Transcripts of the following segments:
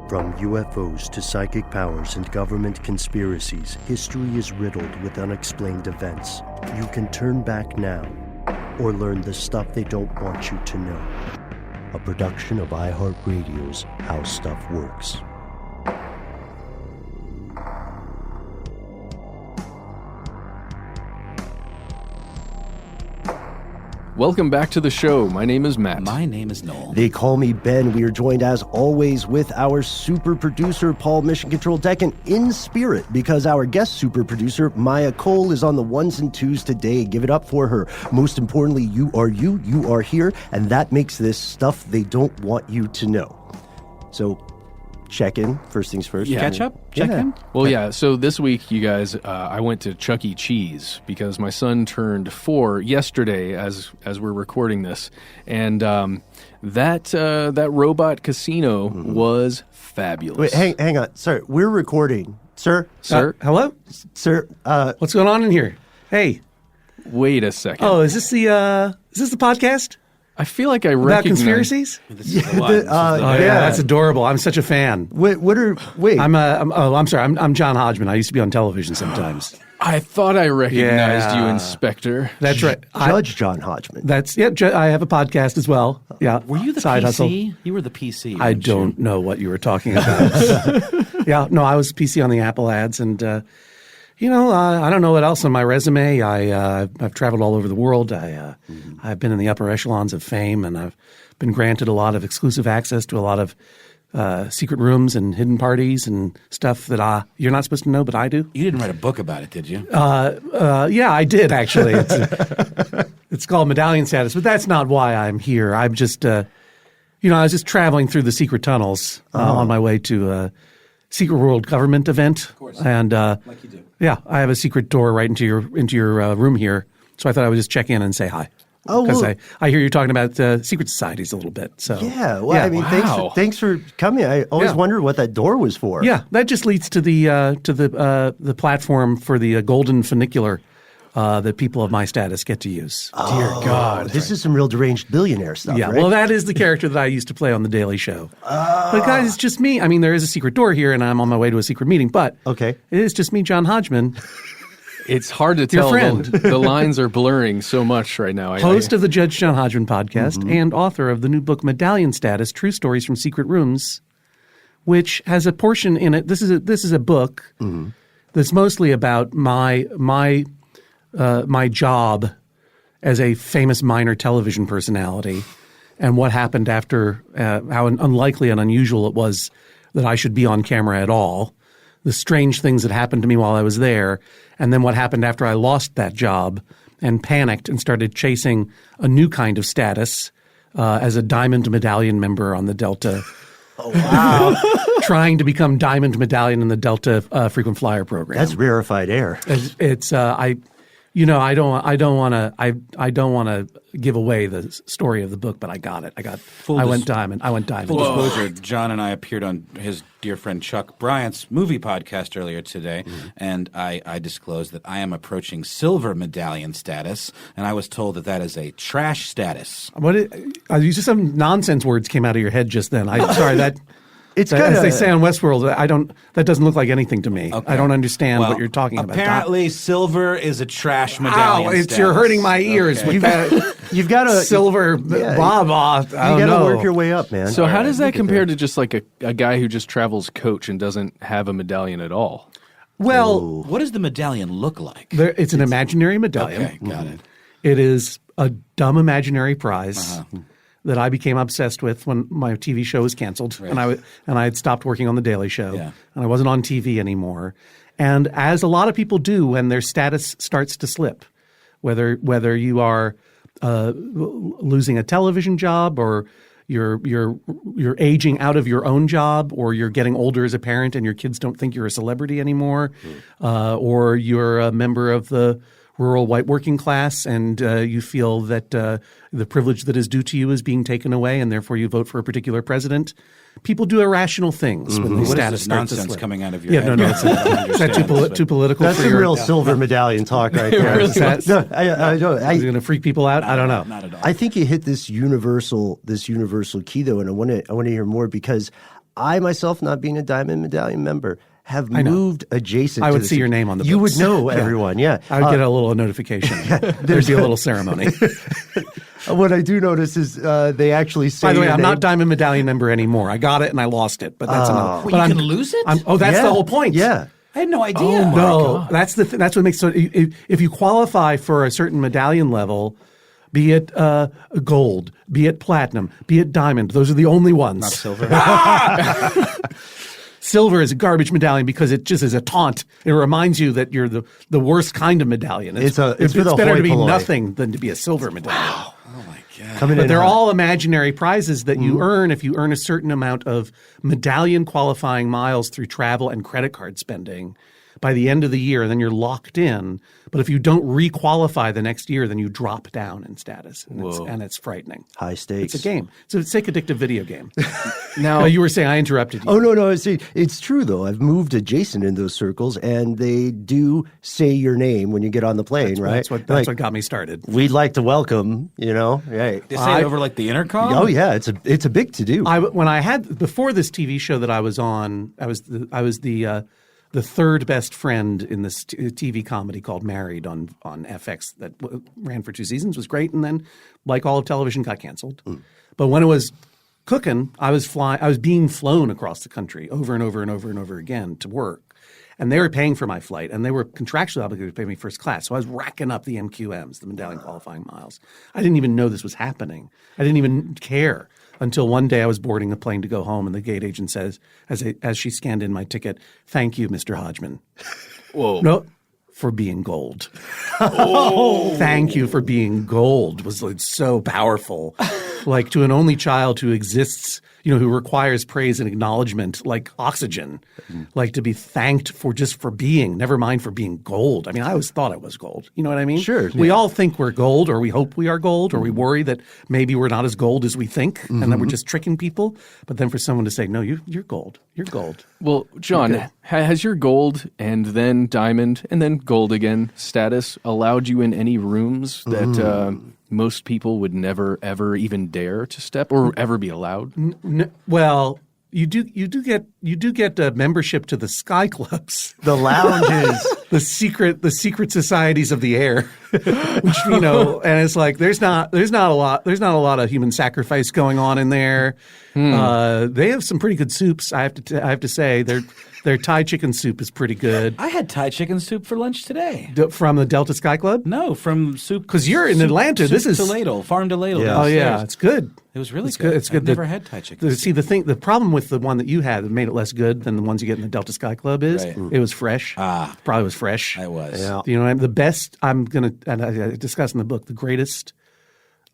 From UFOs to psychic powers and government conspiracies, history is riddled with unexplained events. You can turn back now or learn the stuff they don't want you to know. A production of iHeartRadio's How Stuff Works. Welcome back to the show. My name is Matt. My name is Noel. They call me Ben. We are joined as always with our super producer, Paul Mission Control Tech, and in spirit because our guest super producer, Maya Cole, is on the ones and twos today. Give it up for her. Most importantly, you are here, and that makes this stuff they don't want you to know. So, check in, first things first. Yeah. Catch up? Check in? Well, yeah, so this week, you guys, I went to Chuck E. Cheese because my son turned 4 yesterday as we're recording this. And that robot casino was fabulous. Wait, hang on. Sorry, we're recording. Sir? Hello? Sir? What's going on in here? Hey. Wait a second. Oh, is this the podcast? I feel like I About recognize... conspiracies? Yeah, That's adorable. I'm such a fan. Wait. I'm sorry. I'm John Hodgman. I used to be on television sometimes. I thought I recognized you, Inspector. That's right. Judge John Hodgman. I have a podcast as well. Yeah. Were you the Side PC? hustle. You were the PC. I don't know what you were talking about. Yeah. No, I was PC on the Apple ads, and I don't know what else on my resume. I've traveled all over the world. I've been in the upper echelons of fame, and I've been granted a lot of exclusive access to a lot of secret rooms and hidden parties and stuff that you're not supposed to know, but I do. You didn't write a book about it, did you? Yeah, I did actually. It's called Medallion Status, but that's not why I'm here. I'm just, I was just traveling through the secret tunnels on my way to a Secret World Government event. Of course. And like you do. Yeah, I have a secret door right into your room here, so I thought I would just check in and say hi. Oh, because well, I hear you're talking about secret societies a little bit. So yeah, well, I mean, thanks for coming. I always wondered what that door was for. Yeah, that just leads to the platform for the golden funicular that people of my status get to use. Dear God, this is some real deranged billionaire stuff. Yeah, right? well, that is the character that I used to play on The Daily Show. But guys, it's just me. I mean, there is a secret door here, and I'm on my way to a secret meeting. But okay, it is just me, John Hodgman. It's hard to tell. The lines are blurring so much right now. Host of the Judge John Hodgman podcast and author of the new book Medallion Status: True Stories from Secret Rooms, which has a portion in it. This is a book that's mostly about my job as a famous minor television personality and what happened after, how unlikely and unusual it was that I should be on camera at all, the strange things that happened to me while I was there, and then what happened after I lost that job and panicked and started chasing a new kind of status as a Diamond Medallion member on the Delta. Oh, wow. Trying to become Diamond Medallion in the Delta frequent flyer program. That's rarefied air. I don't want to give away the story of the book, but I got it. I went diamond. Full disclosure, John and I appeared on his dear friend Chuck Bryant's movie podcast earlier today, and I disclosed that I am approaching silver medallion status, and I was told that is a trash status. You just some nonsense words came out of your head just then. Sorry that. It's as they say on Westworld, that doesn't look like anything to me. Okay. I don't understand what you're talking about. Apparently, silver is a trash medallion. You're hurting my ears. Okay. You've got a silver blah blah. You got to work your way up, man. So how does that compare to just like a guy who just travels coach and doesn't have a medallion at all? Well, what does the medallion look like? It's an imaginary medallion. Okay, got it. It is a dumb imaginary prize. That I became obsessed with when my TV show was canceled, right. and I had stopped working on The Daily Show, and I wasn't on TV anymore. And as a lot of people do when their status starts to slip, whether you are losing a television job or you're aging out of your own job, or you're getting older as a parent and your kids don't think you're a celebrity anymore, or you're a member of the rural white working class, and you feel that the privilege that is due to you is being taken away, and therefore you vote for a particular president. People do irrational things when the status starts to slip. Nonsense coming out of your head? Yeah, no, is that too political? That's some real silver medallion talk right there. Is that going to freak people out? I don't know. Not at all. I think you hit this universal key though, and I want to hear more because I myself, not being a Diamond Medallion member, have moved adjacent I to would the see your name on the You books. would know everyone, yeah. I would get a little notification. There'd be a little ceremony. What I do notice is they actually say By the way, your I'm name. not Diamond Medallion member anymore. I got it and I lost it, but that's another. Wait, But you can lose it? That's Yeah, the whole point. Yeah. I had no idea. Oh, my No, God. that's that's what makes so. If you qualify for a certain medallion level, be it gold, be it platinum, be it diamond, those are the only ones. Not silver. Silver is a garbage medallion because it just is a taunt. It reminds you that you're the worst kind of medallion. It's for the better to be hoi polloi. nothing than to be a silver medallion. Oh my God. Coming But in they're hot. all imaginary prizes that you earn if you earn a certain amount of medallion qualifying miles through travel and credit card spending by the end of the year, and then you're locked in. But if you don't re-qualify the next year, then you drop down in status, and it's frightening. High stakes. It's a game. It's a sick, addictive video game. Now, You were saying I interrupted you. Oh, no. See, it's true, though. I've moved adjacent in those circles, and they do say your name when you get on the plane, right? That's what got me started. We'd like to welcome, right? They say it over like the intercom? Oh, yeah. It's a big to-do. Before this TV show that I was on, I was the third best friend in this TV comedy called Married on FX that ran for 2 seasons. Was great, and then, like all of television, got canceled. But when it was cooking, I was being flown across the country over and over and over and over again to work, and they were paying for my flight, and they were contractually obligated to pay me first class. So I was racking up the MQMs, the medallion qualifying miles. I didn't even know this was happening. I didn't even care. Until one day I was boarding the plane to go home, and the gate agent says, as she scanned in my ticket, "Thank you, Mr. Hodgman." whoa. No, for being gold. Oh. Thank you for being gold was like so powerful. Like to an only child who exists, who requires praise and acknowledgement like oxygen, like to be thanked for being, never mind for being gold. I mean, I always thought I was gold. You know what I mean? Sure. We all think we're gold, or we hope we are gold, or we worry that maybe we're not as gold as we think and that we're just tricking people. But then for someone to say, no, you're gold. You're gold. Well, John, has your gold and then diamond and then gold again status allowed you in any rooms that most people would never, ever even dare to step or ever be allowed? Well, you do get a membership to the Sky Clubs, the lounges. the secret societies of the air, which and it's like there's not a lot of human sacrifice going on in there. They have some pretty good soups. I have to say their Thai chicken soup is pretty good. I had Thai chicken soup for lunch today. From the Delta Sky Club? No, from soup. Because you're in Atlanta. Soup This is to ladle, farm to ladle. Yeah. Oh yeah, downstairs. it's good. It was really It's good. It's good. I've never had Thai chicken. See, the problem with the one that you had that made it less good than the ones you get in the Delta Sky Club is it was fresh. Probably was fresh. I was. Yeah. You know what I mean? The best, and I discuss in the book, the greatest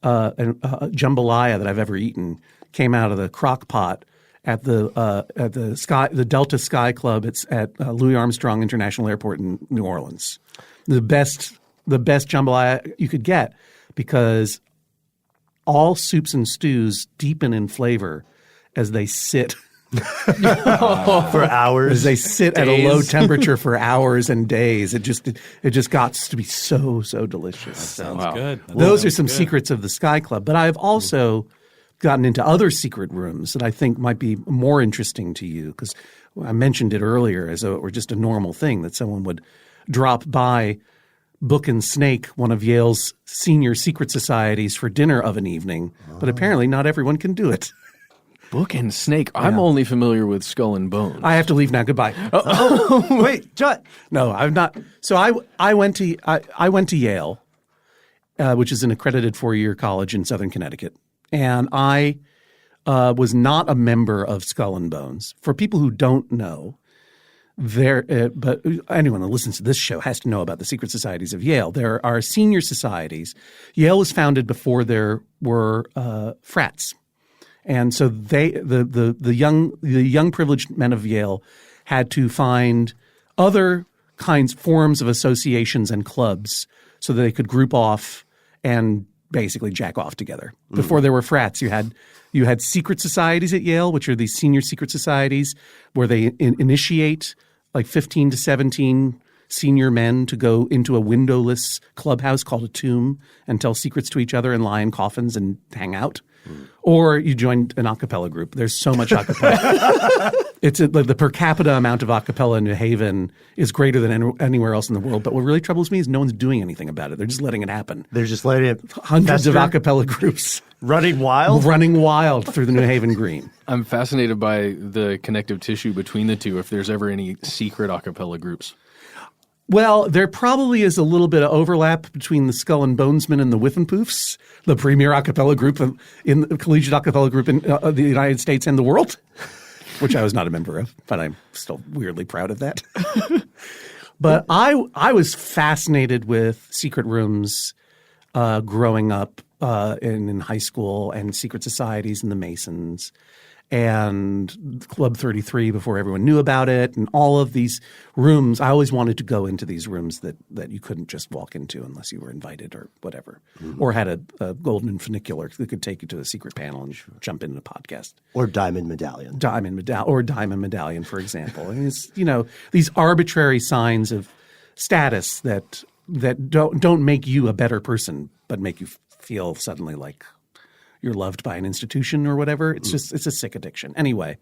jambalaya that I've ever eaten came out of the crock pot at the Delta Sky Club. It's at Louis Armstrong International Airport in New Orleans. The best jambalaya you could get, because all soups and stews deepen in flavor as they sit for hours. as they sit at a low temperature for hours and days. It just got to be so delicious. Sounds good. Those are some secrets of the Sky Club. But I've also gotten into other secret rooms that I think might be more interesting to you, because I mentioned it earlier as though it were just a normal thing that someone would drop by Book and Snake, one of Yale's senior secret societies, for dinner of an evening. But apparently not everyone can do it. Book and Snake. I'm only familiar with Skull and Bones. I have to leave now. Goodbye. Wait, John. No, I'm not. So I went to Yale, which is an accredited 4-year college in Southern Connecticut, and I was not a member of Skull and Bones. For people who don't know, but anyone who listens to this show has to know about the secret societies of Yale. There are senior societies. Yale was founded before there were frats. And so the young privileged men of Yale had to find other forms of associations and clubs so that they could group off and basically jack off together. Before there were frats, you had secret societies at Yale, which are these senior secret societies where they initiate like 15 to 17 senior men to go into a windowless clubhouse called a tomb and tell secrets to each other and lie in coffins and hang out. Or you join an a cappella group. There's so much a cappella. Like the per capita amount of a cappella in New Haven is greater than anywhere else in the world. But what really troubles me is no one's doing anything about it. They're just letting it happen. They're just letting it Hundreds fester? of a cappella groups. Running wild? Running wild through the New Haven Green. I'm fascinated by the connective tissue between the two, if there's ever any secret a cappella groups. Well, there probably is a little bit of overlap between the Skull and Bonesmen and the Whiffenpoofs, the premier a cappella group in the collegiate a cappella group in the United States and the world, which I was not a member of, but I'm still weirdly proud of that. But I was fascinated with secret rooms growing up in high school, and secret societies and the Masons and Club 33 before everyone knew about it, and all of these rooms. I always wanted to go into these rooms that you couldn't just walk into unless you were invited or whatever, or had a golden funicular that could take you to a secret panel and jump into a podcast. Or Diamond Medallion. Diamond Medallion, for example. And it's, these arbitrary signs of status that don't make you a better person, but make you feel suddenly like you're loved by an institution or whatever. It's a sick addiction. Anyway.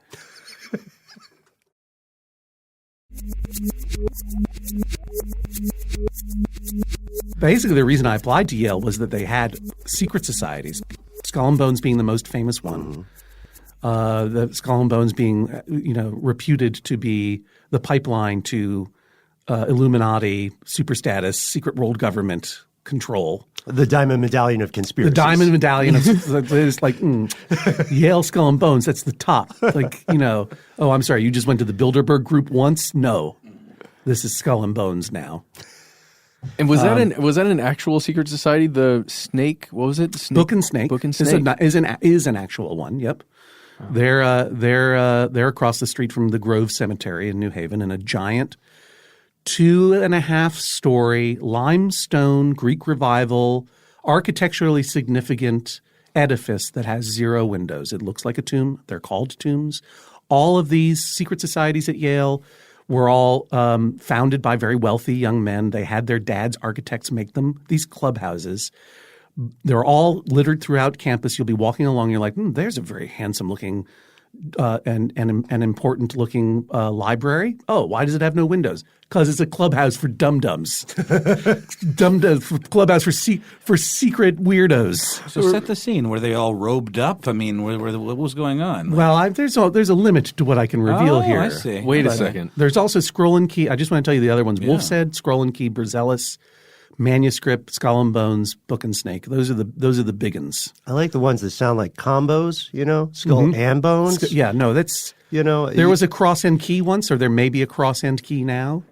Basically, the reason I applied to Yale was that they had secret societies, Skull and Bones being the most famous one. The Skull and Bones being, reputed to be the pipeline to Illuminati, super status, secret world government control. The Diamond Medallion of conspiracy. The Diamond Medallion is like Yale Skull and Bones. That's the top. Like, oh, I'm sorry. You just went to the Bilderberg group once? No. This is Skull and Bones now. And was that an actual secret society? The Snake, what was it? Book and Snake. Book and Snake is an actual one. Yep. Oh. They're across the street from the Grove Cemetery in New Haven in a giant 2.5-story limestone Greek Revival, architecturally significant edifice that has 0 windows. It looks like a tomb. They're called tombs. All of these secret societies at Yale were all founded by very wealthy young men. They had their dad's architects make them these clubhouses. They're all littered throughout campus. You'll be walking along. You're like, there's a very handsome-looking and important-looking library. Oh, why does it have no windows? Because it's a clubhouse for dum-dums. Clubhouse for secret weirdos. So set the scene. Were they all robed up? I mean, what was going on? Well, there's a limit to what I can reveal here. I see. Wait a second. There's also Scroll and Key. I just want to tell you the other ones. Yeah. Wolf's Head, Scroll and Key, Berzelis, Manuscript, Skull and Bones, Book and Snake. Those are the big uns. I like the ones that sound like combos, Skull and Bones. Yeah, no, that's there was a cross end key once, or there may be a cross end key now.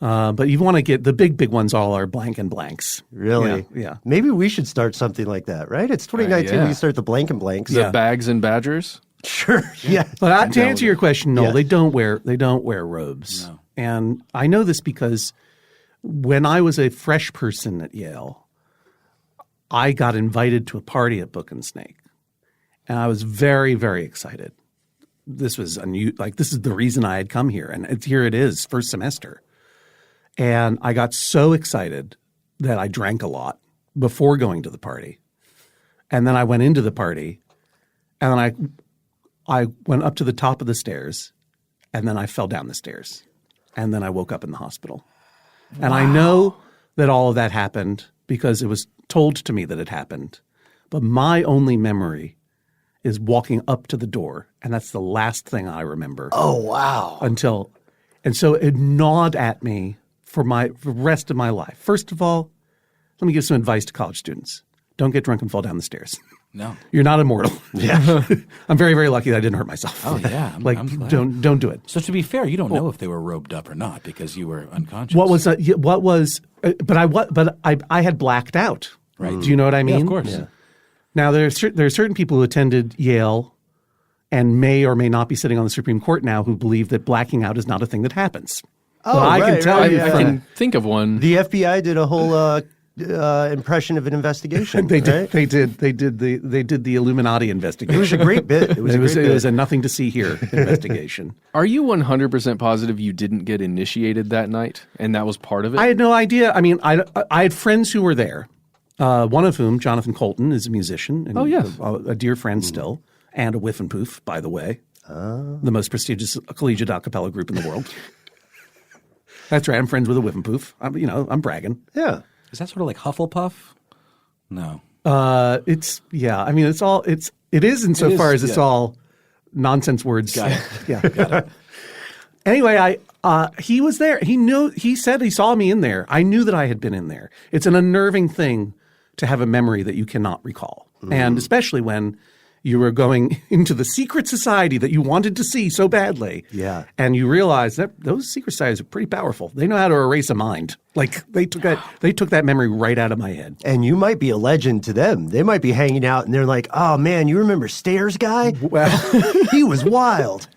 But you want to get the big ones. All are blank and blanks. Really? Yeah. Maybe we should start something like that, right? It's 2019. Yeah. We start the blank and blanks. The Bags and Badgers. Sure. Yeah. But to answer your question, no, they don't wear robes. No. And I know this because when I was a fresh person at Yale, I got invited to a party at Book and Snake, and I was very, very excited. This was this is the reason I had come here, and here it is, first semester. And I got so excited that I drank a lot before going to the party. And then I went into the party, and then I went up to the top of the stairs, and then I fell down the stairs. And then I woke up in the hospital. Wow. And I know that all of that happened because it was told to me that it happened. But my only memory is walking up to the door, and that's the last thing I remember. Oh, wow. And so it gnawed at me for the rest of my life. First of all, let me give some advice to college students. Don't get drunk and fall down the stairs. No. You're not immortal. Yeah. I'm very, very lucky that I didn't hurt myself. Oh, yeah. I'm glad. Don't do it. So to be fair, you don't know if they were robed up or not because you were unconscious. But I had blacked out. Right. Do you know what I mean? Yeah, of course. Yeah. Now, there are certain people who attended Yale and may or may not be sitting on the Supreme Court now who believe that blacking out is not a thing that happens. Oh, but I can tell you, I can think of one. The FBI did a whole impression of an investigation. They right? did the Illuminati investigation. It was a great bit. It was a nothing to see here investigation. Are you 100% positive you didn't get initiated that night, and that was part of it? I had no idea. I mean, I had friends who were there. One of whom, Jonathan Colton, is a musician. And yes. a dear friend still, and a whiff and poof, by the way. The most prestigious collegiate a cappella group in the world. That's right. I'm friends with a whiff and poof. I'm bragging. Yeah. Is that sort of like Hufflepuff? No. It is insofar as it's all nonsense words. Got it. Yeah. Got it. Anyway, he was there. He said he saw me in there. I knew that I had been in there. It's an unnerving thing to have a memory that you cannot recall. And especially when you were going into the secret society that you wanted to see so badly. Yeah. And you realize that those secret societies are pretty powerful. They know how to erase a mind. Like they took that memory right out of my head. And you might be a legend to them. They might be hanging out and they're like, "Oh man, you remember Stairs guy? Well, He was wild."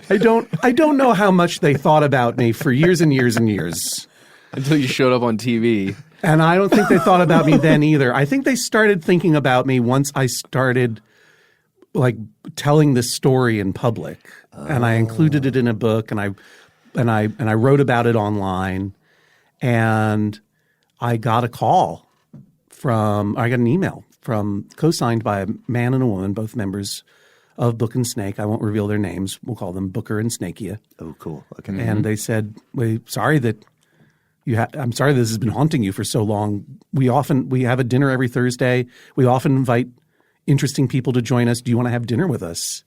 I don't know how much they thought about me for years and years and years. Until you showed up on TV. And I don't think they thought about me then either. I think they started thinking about me once I started like telling this story in public, and I included it in a book, and I wrote about it online, and I got an email co-signed by a man and a woman, both members of Book and Snake. I won't reveal their names. We'll call them Booker and Snakia. Oh, cool. Okay. And they said, I'm sorry this has been haunting you for so long. We have a dinner every Thursday. We often invite interesting people to join us. Do you want to have dinner with us?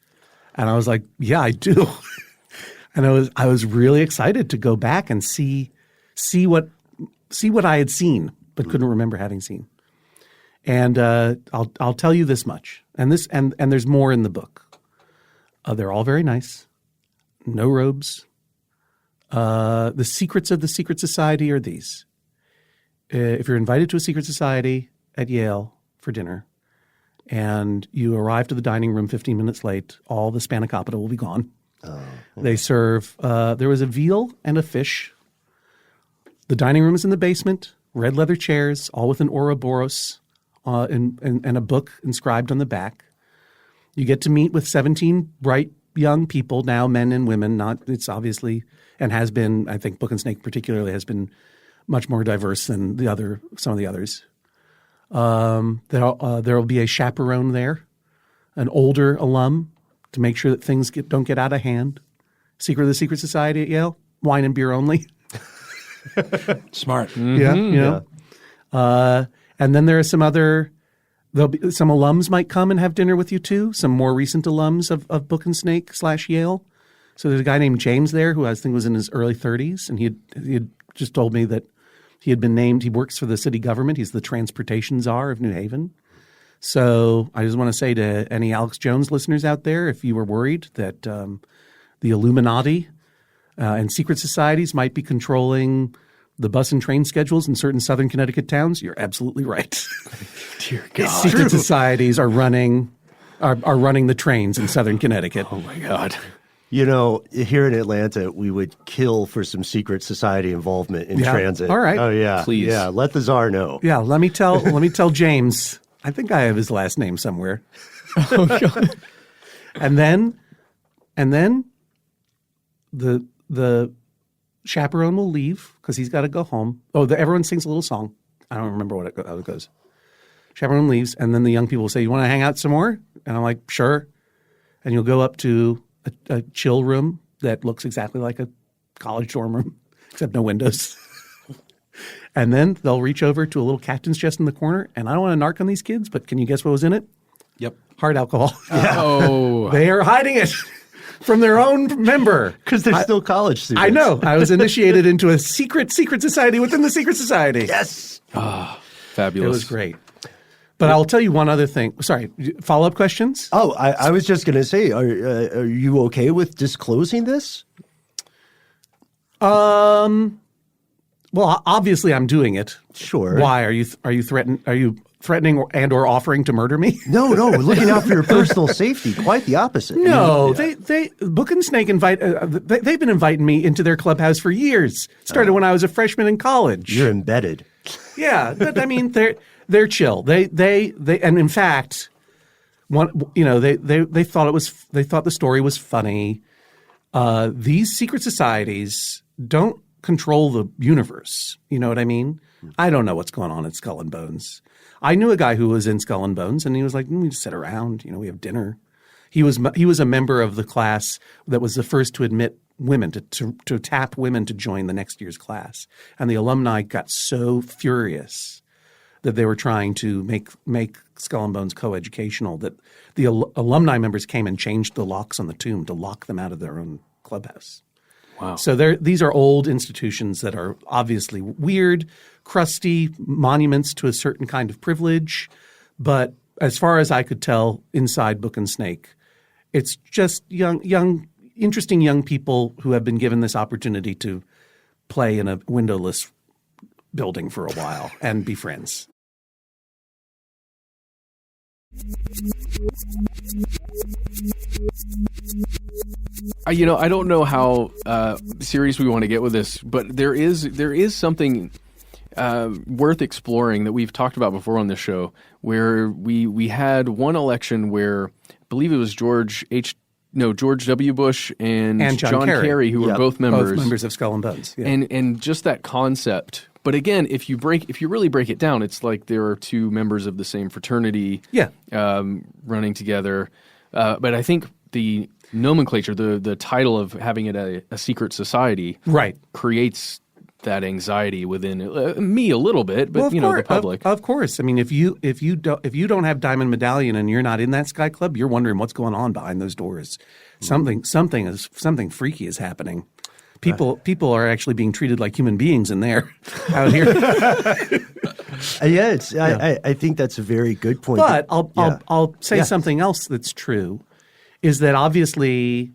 And I was like, yeah, I do. And I was really excited to go back and see what I had seen, but couldn't remember having seen. And I'll tell you this much, and there's more in the book. They're all very nice. No robes. The secrets of the secret society are these. If you're invited to a secret society at Yale for dinner, and you arrive to the dining room 15 minutes late, all the spanakopita will be gone. Oh. They serve there was a veal and a fish. The dining room is in the basement, red leather chairs, all with an Ouroboros and a book inscribed on the back. You get to meet with 17 bright young people, now men and women. It's obviously, and has been, I think Book and Snake particularly has been much more diverse than some of the others. There will be a chaperone there, an older alum, to make sure that things don't get out of hand. Secret of the Secret Society at Yale, wine and beer only. Smart. Yeah, and then there are some alums might come and have dinner with you too. Some more recent alums of Book and Snake / Yale. So there's a guy named James there who I think was in his early 30s, and he had just told me that he had been named. He works for the city government. He's the transportation czar of New Haven. So I just want to say to any Alex Jones listeners out there, if you were worried that the Illuminati and secret societies might be controlling the bus and train schedules in certain southern Connecticut towns, you're absolutely right. Dear God. Secret societies are running the trains in southern Connecticut. Oh my God. You know, here in Atlanta, we would kill for some secret society involvement in transit. All right. Oh yeah. Please. Yeah. Let the czar know. Yeah. Let me tell James. I think I have his last name somewhere. Oh God. And then the chaperone will leave because he's got to go home. Oh, everyone sings a little song. I don't remember how it goes. Chaperone leaves, and then the young people will say, "You want to hang out some more?" And I'm like, "Sure." And you'll go up to a chill room that looks exactly like a college dorm room, except no windows. And then they'll reach over to a little captain's chest in the corner, and I don't want to narc on these kids, but can you guess what was in it? Yep. Hard alcohol. Oh. They are hiding it from their own member. Because they're still college students. I know. I was initiated into a secret society within the secret society. Yes. Fabulous. It was great. But I'll tell you one other thing. Sorry, follow-up questions? Oh, I was just going to say, are you okay with disclosing this? Well, obviously I'm doing it. Sure. Why are you threatening and or offering to murder me? No, looking out for your personal safety. Quite the opposite. No, they Book and Snake they've been inviting me into their clubhouse for years. It started when I was a freshman in college. You're embedded. Yeah, but I mean they're chill. They and in fact, they thought they thought the story was funny. These secret societies don't control the universe. You know what I mean? I don't know what's going on at Skull and Bones. I knew a guy who was in Skull and Bones, and he was like, we just sit around, we have dinner. He was a member of the class that was the first to admit women, to tap women to join the next year's class. And the alumni got so furious that they were trying to make Skull and Bones coeducational that the alumni members came and changed the locks on the tomb to lock them out of their own clubhouse. Wow. So these are old institutions that are obviously weird, crusty, monuments to a certain kind of privilege. But as far as I could tell inside Book and Snake, it's just young, interesting young people who have been given this opportunity to play in a windowless building for a while and be friends. I don't know how serious we want to get with this, but there is something worth exploring that we've talked about before on this show, where we had one election where I believe it was George W. Bush and John Kerry, who were both members of Skull and Bones, and just that concept. But again, if you really break it down, it's like there are two members of the same fraternity, running together. But I think the nomenclature, the title of having it a secret society, creates that anxiety within me a little bit, but the public. Of course. I mean, if you don't have Diamond Medallion and you're not in that Sky Club, you're wondering what's going on behind those doors. Something freaky is happening. People are actually being treated like human beings in there out here. I think that's a very good point. But I'll say something else that's true, is that obviously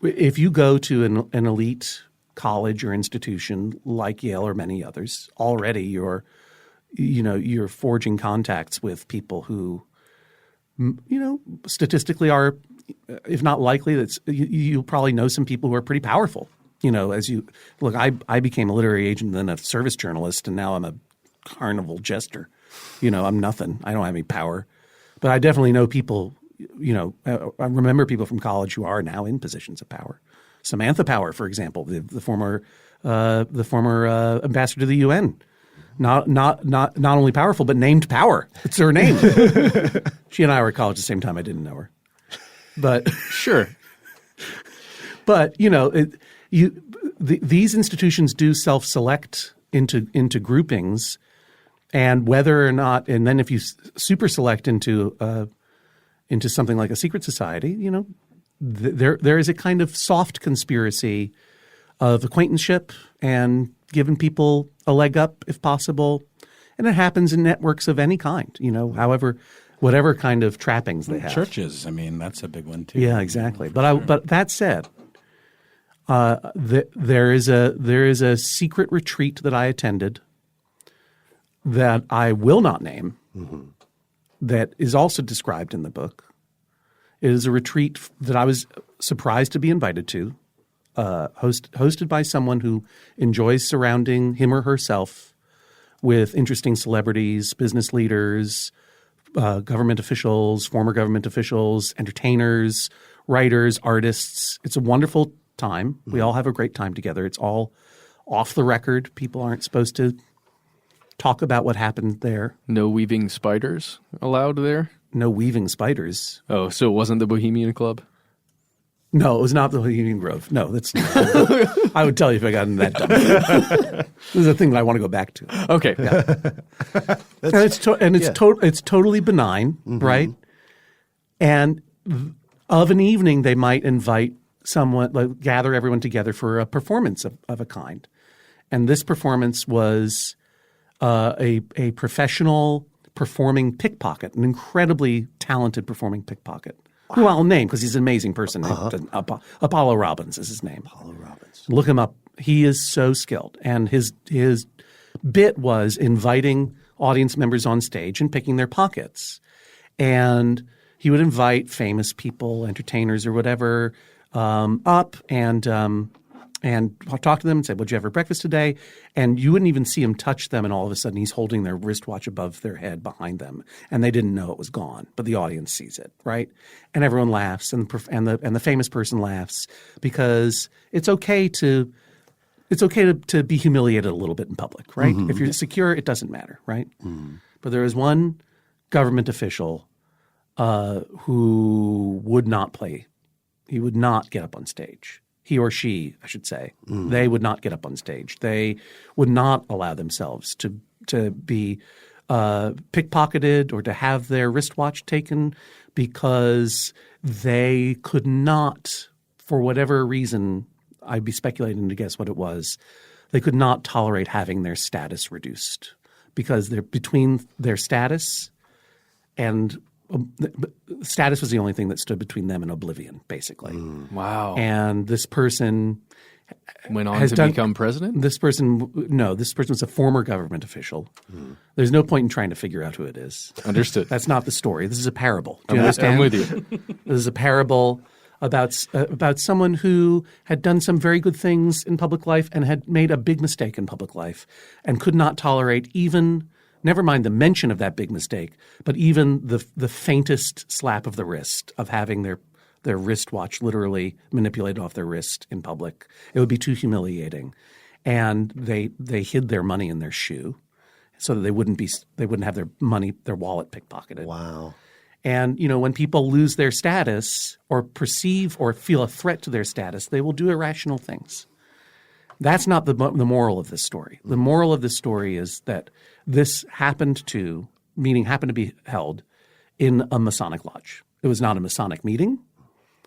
if you go to an elite college or institution like Yale or many others, already you're forging contacts with people who, statistically are, if not likely, that's you'll probably know some people who are pretty powerful. As you look, I became a literary agent and then a service journalist, and now I'm a carnival jester. I'm nothing. I don't have any power, but I definitely know people. I remember people from college who are now in positions of power. Samantha Power, for example, the former ambassador to the UN, not only powerful but named Power. It's her name. She and I were at college at the same time. I didn't know her, but sure. But these institutions do self-select into groupings, and whether or not, and then if you super select into something like a secret society, there is a kind of soft conspiracy of acquaintanceship and giving people a leg up if possible, and it happens in networks of any kind. Whatever kind of trappings they have. Churches, I mean, that's a big one too. Yeah, exactly. But that said, there is a secret retreat that I attended that I will not name, that is also described in the book. It is a retreat that I was surprised to be invited to, hosted by someone who enjoys surrounding him or herself with interesting celebrities, business leaders, government officials, former government officials, entertainers, writers, artists. It's a wonderful time. We all have a great time together. It's all off the record. People aren't supposed to talk about what happened there. No weaving spiders allowed there? No weaving spiders. Oh, so it wasn't the Bohemian Club? No, it was not the Bohemian Grove. No, that's not. I would tell you if I got into that dumb. This is a thing that I want to go back to. Okay. Yeah. It's totally benign, right? And of an evening, they might invite someone, gather everyone together for a performance of a kind. And this performance was a professional performing pickpocket, an incredibly talented performing pickpocket, who I'll name because he's an amazing person. Apollo Robbins is his name. Apollo Robbins. Look him up. He is so skilled. And his bit was inviting audience members on stage and picking their pockets. And he would invite famous people, entertainers or whatever, up and talk to them and say, "What'd you have for breakfast today?" And you wouldn't even see him touch them, and all of a sudden he's holding their wristwatch above their head behind them, and they didn't know it was gone, but the audience sees it, right? And everyone laughs, and the famous person laughs because it's okay to it's okay to be humiliated a little bit in public, right? If you're secure, it doesn't matter, right? But there is one government official who would not play. He would not get up on stage. He or she, I should say. They would not get up on stage. They would not allow themselves to be pickpocketed or to have their wristwatch taken because they could not, for whatever reason, I'd be speculating to guess what it was, they could not tolerate having their status reduced because they're between their status and status was the only thing that stood between them and oblivion, basically. Wow. And this person went on to become president? This person was a former government official. There's no point in trying to figure out who it is. Understood. That's not the story. This is a parable. Do you understand? I'm with you. This is a parable about someone who had done some very good things in public life and had made a big mistake in public life and could not tolerate even – never mind the mention of that big mistake, but even the faintest slap of the wrist of having their wristwatch literally manipulated off their wrist in public. It would be too humiliating. And they hid their money in their shoe so that they wouldn't have their wallet pickpocketed. Wow. And, when people lose their status or perceive or feel a threat to their status, they will do irrational things. That's not the moral of this story. The moral of this story is that this happened to be held in a Masonic lodge. It was not a Masonic meeting.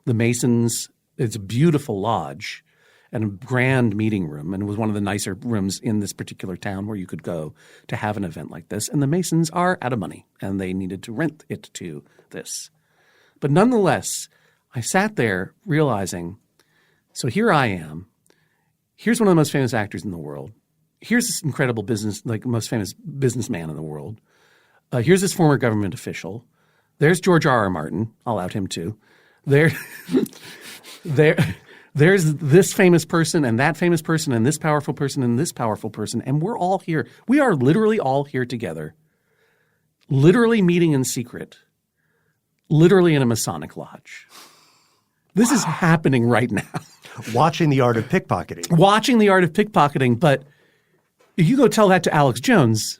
The Masons – it's a beautiful lodge and a grand meeting room, and it was one of the nicer rooms in this particular town where you could go to have an event like this. And the Masons are out of money, and they needed to rent it to this. But nonetheless, I sat there realizing, so here I am. Here's one of the most famous actors in the world. Here's this incredible most famous businessman in the world. Here's this former government official. There's George R.R. Martin. I'll out him too. There's this famous person and that famous person and this powerful person and this powerful person. And we're all here. We are literally all here together, literally meeting in secret, literally in a Masonic lodge. This is happening right now. Watching the art of pickpocketing. But if you go tell that to Alex Jones,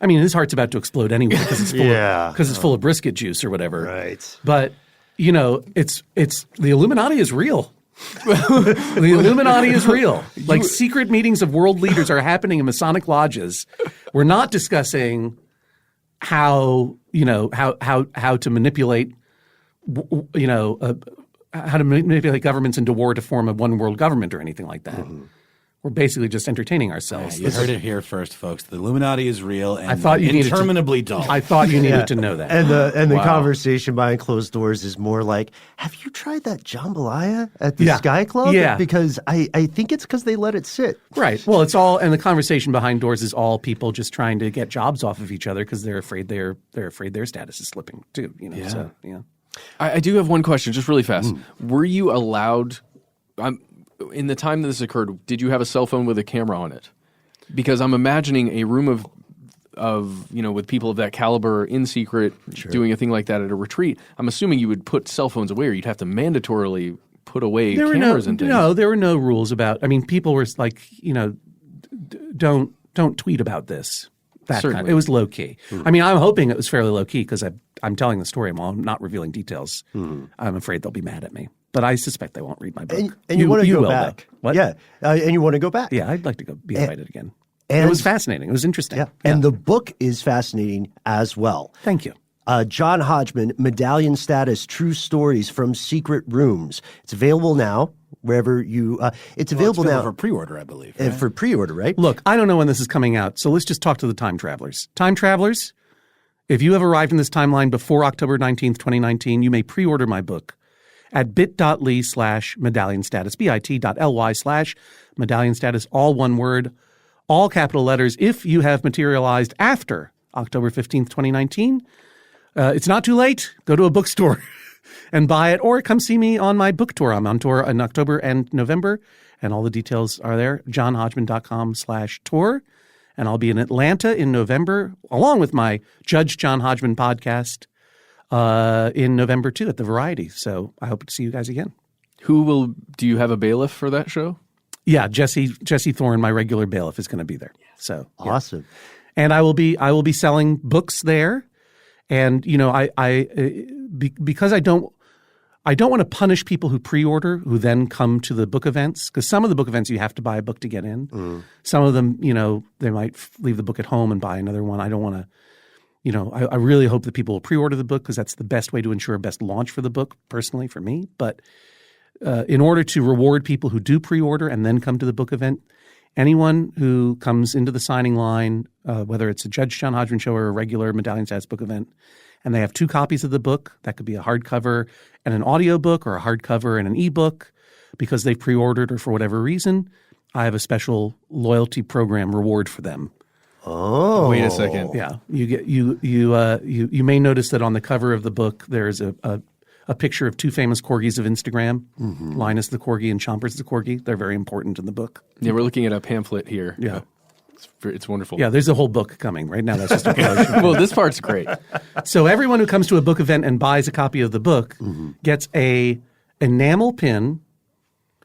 I mean, his heart's about to explode anyway because it's full of brisket juice or whatever. Right. But it's the Illuminati is real. The Illuminati is real. Like secret meetings of world leaders are happening in Masonic lodges. We're not discussing how to manipulate how to manipulate governments into war to form a one world government or anything like that. We're basically just entertaining ourselves. You heard it here first, folks. The Illuminati is real and interminably dull. I thought you needed to know that. And the conversation behind closed doors is more like, have you tried that jambalaya at the Sky Club? Yeah. Because I think it's because they let it sit. Right. Well, it's all – and the conversation behind doors is all people just trying to get jobs off of each other because they're afraid their status is slipping too. Yeah. So, I do have one question, just really fast. Were you allowed in the time that this occurred, did you have a cell phone with a camera on it? Because I'm imagining a room of with people of that caliber in secret doing a thing like that at a retreat. I'm assuming you would put cell phones away, or you'd have to mandatorily put away cameras and things. No, there were no rules about – I mean, people were like, don't tweet about this. It was low key. I mean, I'm hoping it was fairly low key because I'm telling the story. I'm not revealing details. I'm afraid they'll be mad at me, but I suspect they won't read my book. And you want to go back? Though. What? Yeah, and you want to go back? Yeah, I'd like to be invited again. And it was fascinating. It was interesting. Yeah. And the book is fascinating as well. Thank you. John Hodgman, Medallion Status: True Stories from Secret Rooms. It's available now. Wherever you it's available now for pre-order, I believe. Right? For pre-order, right? Look, I don't know when this is coming out, so let's just talk to the time travelers. Time travelers, if you have arrived in this timeline before October 19th, 2019, you may pre-order my book at bit.ly/medallion status, bit.ly/medallion status, all one word, all capital letters. If you have materialized after October 15th, 2019, it's not too late. Go to a bookstore and buy it, or come see me on my book tour. I'm on tour in October and November, and all the details are there, johnhodgman.com/tour. And I'll be in Atlanta in November, along with my Judge John Hodgman podcast in November, too, at the Variety. So I hope to see you guys again. Do you have a bailiff for that show? Yeah, Jesse Thorne, my regular bailiff, is going to be there. So yeah. Awesome. And I will be selling books there, and because I don't want to punish people who pre-order who then come to the book events, because some of the book events you have to buy a book to get in. Some of them, they might leave the book at home and buy another one. I don't want to. I really hope that people will pre-order the book because that's the best way to ensure a best launch for the book, personally, for me. But in order to reward people who do pre-order and then come to the book event, anyone who comes into the signing line, whether it's a Judge John Hodgman show or a regular Medallion Status book event, and they have 2 copies of the book, that could be a hardcover and an audiobook or a hardcover and an ebook, because they've pre-ordered or for whatever reason, I have a special loyalty program reward for them. Oh, wait a second. Yeah, you may notice that on the cover of the book there's a picture of 2 famous corgis of Instagram, Linus the corgi and Chompers the corgi. They're very important in the book. Yeah, we're looking at a pamphlet here. Yeah. It's wonderful. Yeah, there's a whole book coming right now. That's just a promotion. Well, this part's great. So everyone who comes to a book event and buys a copy of the book gets a enamel pin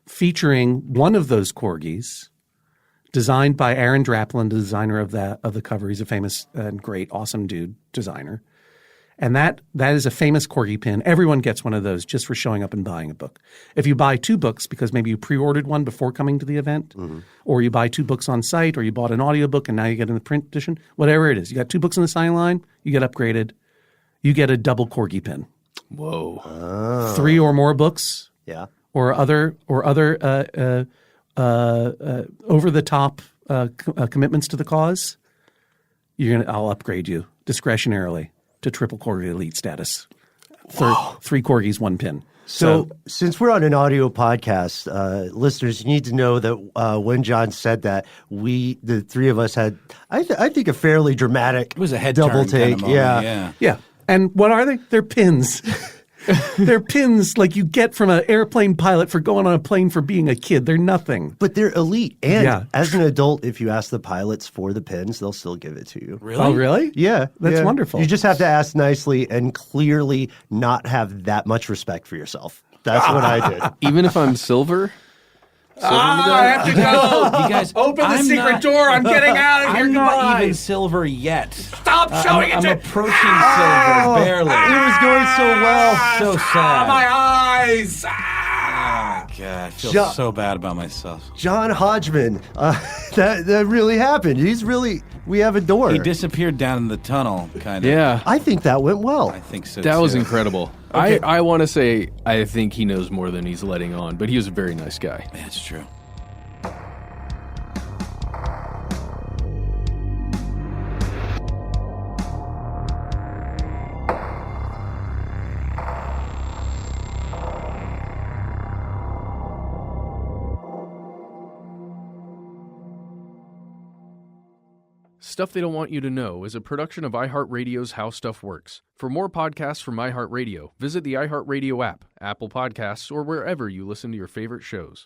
featuring one of those corgis, designed by Aaron Draplin, the designer of the cover. He's a famous and great, awesome dude, designer. And that is a famous corgi pin. Everyone gets one of those just for showing up and buying a book. If you buy 2 books because maybe you pre-ordered one before coming to the event, or you buy 2 books on site, or you bought an audiobook and now you get in the print edition, whatever it is, you got 2 books in the sign line, you get upgraded, you get a double corgi pin. Whoa. 3 or more books, yeah, or other over the top commitments to the cause, I'll upgrade you discretionarily to triple corgi elite status. 3 corgis, 1 pin. So since we're on an audio podcast, listeners, you need to know that when John said that, the 3 of us had, I think, a fairly dramatic It was a head double turn kind take. of moment, Yeah. And what are they? They're pins. They're pins like you get from an airplane pilot for going on a plane for being a kid. They're nothing. But they're elite. And Yeah. as an adult, if you ask the pilots for the pins, they'll still give it to you. Really? Oh, really? Yeah. That's yeah. wonderful. You just have to ask nicely and clearly not have that much respect for yourself. That's what I did. Even if I'm silver? I have to go. You guys, Open the I'm secret not- door. I'm getting out of here. I'm not Goodbye. even silver yet. Stop showing I'm it to approaching silver, barely. It was going so well. So sad. my eyes. God, I feel so bad about myself. John Hodgman, that really happened. We have a door. He disappeared down in the tunnel, kind of. Yeah. I think that went well. I think so, That was too. incredible. Okay. I want to say I think he knows more than he's letting on, but he was a very nice guy. That's true. Stuff They Don't Want You to Know is a production of iHeartRadio's How Stuff Works. For more podcasts from iHeartRadio, visit the iHeartRadio app, Apple Podcasts, or wherever you listen to your favorite shows.